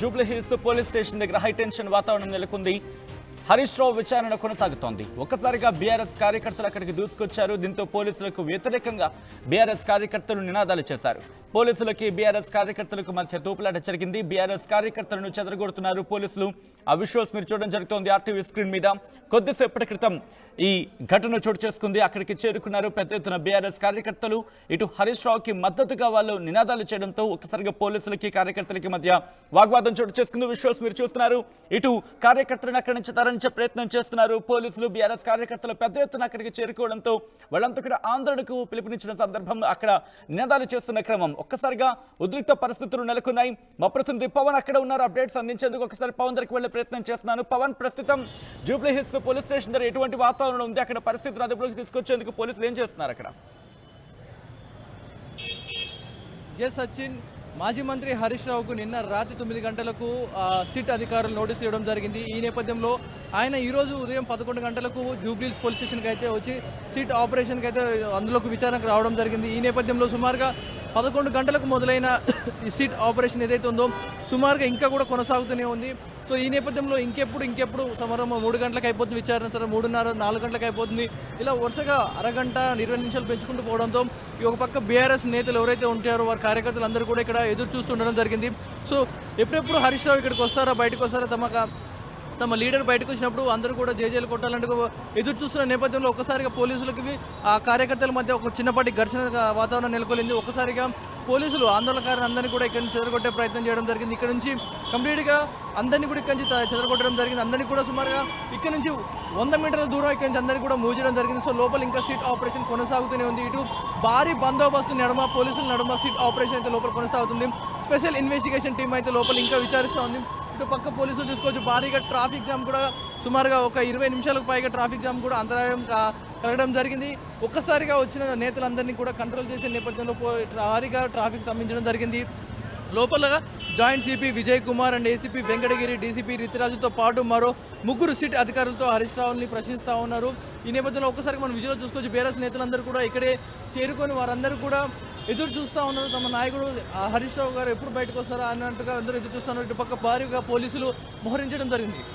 Jubilee hills police station దగ్గర high tension వాతావరణం నెలకొంది. హరీష్ రావు విచారణ కొనసాగుతోంది. ఒక్కసారిగా బీఆర్ఎస్ కార్యకర్తలు అక్కడికి దూసుకొచ్చారు. దీంతో పోలీసులకు వ్యతిరేకంగా బీఆర్ఎస్ కార్యకర్తలు నినాదాలు చేశారు. పోలీసులకి బీఆర్ఎస్ కార్యకర్తలకు మధ్య తోపులాట జరిగింది. బీఆర్ఎస్ కార్యకర్తలను చెదరగొడుతున్నారు పోలీసులు. ఆ విజువల్స్ మీరు చూడడం జరుగుతోంది ఆర్టీవీ స్క్రీన్ మీద. కొద్దిసేపటి క్రితం ఈ ఘటన చోటు చేసుకుంది. అక్కడికి చేరుకున్నారు పెద్ద ఎత్తున బీఆర్ఎస్ కార్యకర్తలు. ఇటు హరీష్ రావుకి మద్దతుగా వాళ్ళు నినాదాలు చేయడంతో ఒక్కసారిగా పోలీసులకి కార్యకర్తలకి మధ్య వాగ్వాదం చోటు చేసుకుంది. విజువల్స్ మీరు చూస్తున్నారు. ఇటు కార్యకర్తలను అక్కడి నుంచి తరలించే ప్రయత్నం చేస్తున్నారు పోలీసులు. బీఆర్ఎస్ కార్యకర్తలు పెద్ద ఎత్తున అక్కడికి చేరుకోవడంతో వాళ్ళంతా కూడా ఆందోళనకు పిలుపునిచ్చిన సందర్భంలో అక్కడ నినాదాలు చేస్తున్న క్రమం ఒక్కసారిగా ఉద్రిక్త పరిస్థితులు నెలకొన్నాయి. మా ప్రతినిధి పవన్ అక్కడ ఉన్నారు. అప్డేట్స్ అందించేందుకు ఒకసారి పవన్ దగ్గరికి వెళ్లే ప్రయత్నం చేస్తున్నాను. పవన్, ప్రస్తుతం జూబ్లీ హిల్స్ పోలీస్ స్టేషన్ దగ్గర ఎటువంటి వాతావరణం ఉంది? అక్కడ పరిస్థితులు అదుపులోకి తీసుకొచ్చేందుకు పోలీసులు ఏం చేస్తున్నారు అక్కడ? ఎస్ సచిన్, మాజీ మంత్రి హరీష్ రావుకు నిన్న రాత్రి 9 గంటలకు సిట్ అధికారులు నోటీసులు ఇవ్వడం జరిగింది. ఈ నేపథ్యంలో ఆయన ఈరోజు ఉదయం 11 గంటలకు జూబ్లీ హిల్స్ పోలీస్ స్టేషన్కి అయితే వచ్చి సిట్ ఆపరేషన్కి అయితే అందులోకి విచారణకు రావడం జరిగింది. ఈ నేపథ్యంలో సుమారుగా 11 గంటలకు మొదలైన ఈ సిట్ ఆపరేషన్ ఏదైతే ఉందో సుమారుగా ఇంకా కూడా కొనసాగుతూనే ఉంది. సో ఈ నేపథ్యంలో ఇంకెప్పుడు సమరం 3 గంటలకు అయిపోతుంది విచారణ, సరే 3:30, 4 గంటలకు అయిపోతుంది. ఇలా వరుసగా అరగంట 20 నిమిషాలు పెంచుకుంటూ పోవడంతో ఈ ఒక పక్క బీఆర్ఎస్ నేతలు ఎవరైతే ఉంటారో వారి కార్యకర్తలు అందరూ కూడా ఇక్కడ ఎదురు చూస్తుండడం జరిగింది. సో ఎప్పుడెప్పుడు హరీష్ రావు ఇక్కడికి వస్తారా, బయటకు వస్తారా, తమ లీడర్ బయటకు వచ్చినప్పుడు అందరూ కూడా జేజేలు కొట్టాలంటూ ఎదురు చూస్తున్న నేపథ్యంలో ఒక్కసారిగా పోలీసులకి ఆ కార్యకర్తల మధ్య ఒక చిన్నపాటి ఘర్షణ వాతావరణం నెలకొలింది. ఒక్కసారిగా పోలీసులు ఆందోళనకారులందరినీ కూడా ఇక్కడి నుంచి చెదరగొట్టే ప్రయత్నం చేయడం జరిగింది. ఇక్కడ నుంచి కంప్లీట్గా అందరినీ కూడా ఇక్కడి నుంచి చెదరగొట్టడం జరిగింది. అందరినీ కూడా సుమారుగా ఇక్కడ నుంచి 100 మీటర్ల దూరం ఇక్కడి నుంచి అందరినీ కూడా మూవ్ చేయడం జరిగింది. సో లోపల ఇంకా సిట్ ఆపరేషన్ కొనసాగుతూనే ఉంది. ఇటు భారీ బందోబస్తు నడుమ, పోలీసుల నడుమ సిట్ ఆపరేషన్ అయితే లోపల కొనసాగుతుంది. స్పెషల్ ఇన్వెస్టిగేషన్ టీం అయితే లోపల ఇంకా విచారిస్తూ ఉంది. ఇటు పక్క పోలీసులు చూసుకోవచ్చు, భారీగా ట్రాఫిక్ జామ్ కూడా సుమారుగా ఒక 20 నిమిషాలకు పైగా ట్రాఫిక్ జామ్ కూడా అంతరాయం కలగడం జరిగింది. ఒక్కసారిగా వచ్చిన నేతలందరినీ కూడా కంట్రోల్ చేసే నేపథ్యంలో భారీగా ట్రాఫిక్ స్తంభించడం జరిగింది. లోపల joint CP Vijay Kumar and ACP Venkatagiri, DCP రితిరాజుతో పాటు మరో 3 సిట్ అధికారులతో హరీష్ రావుని ప్రశ్నిస్తూ ఉన్నారు. ఈ నేపథ్యంలో ఒక్కసారి మనం విజువల్ చూసుకోవచ్చు, బీఆర్ఎస్ నేతలందరూ కూడా ఇక్కడే చేరుకొని వారందరూ కూడా ఎదురు చూస్తూ ఉన్నారు. తమ నాయకుడు హరీష్ రావు గారు ఎప్పుడు బయటకు వస్తారా అన్నట్టుగా అందరూ ఎదురు చూస్తున్నారు. ఇటు పక్క భారీగా పోలీసులు మోహరించడం జరిగింది.